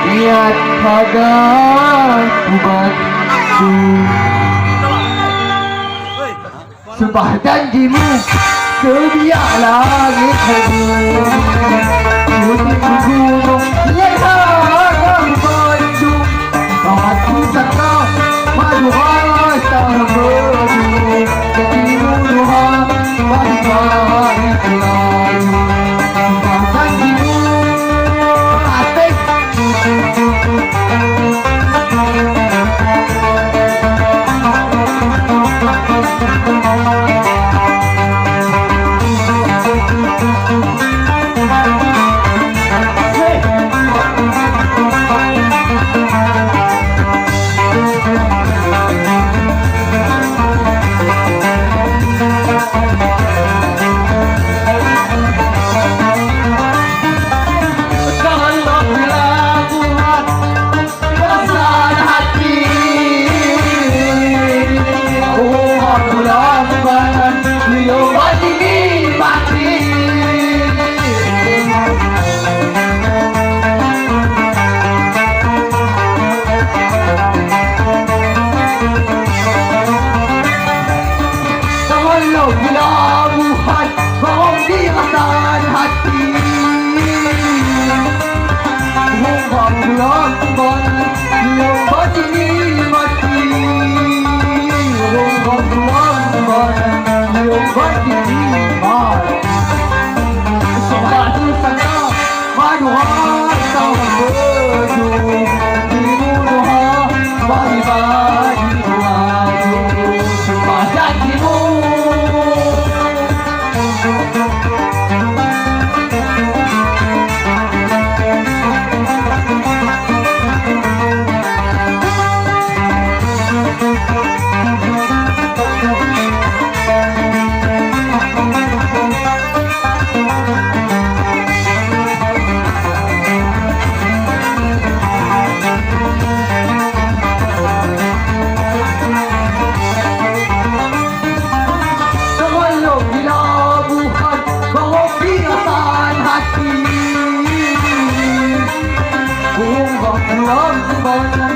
Lihat pada ubatku, sumpah janjimu sebiak langit terbun, putih gunung lehat Bandung, hati saka madu rasa berdu, jadimu doa bagi selalu, sumpah janjimu asik. Pelabuhan pembiasan hati, Muka pelan-pelan yang batini mati, Muka pelan-pelan yang batini mati. Sumpah sana madu rasa berdu, dirimu doa bagi selalu, sumpah janjimu. Hati, bunga pelan-pelan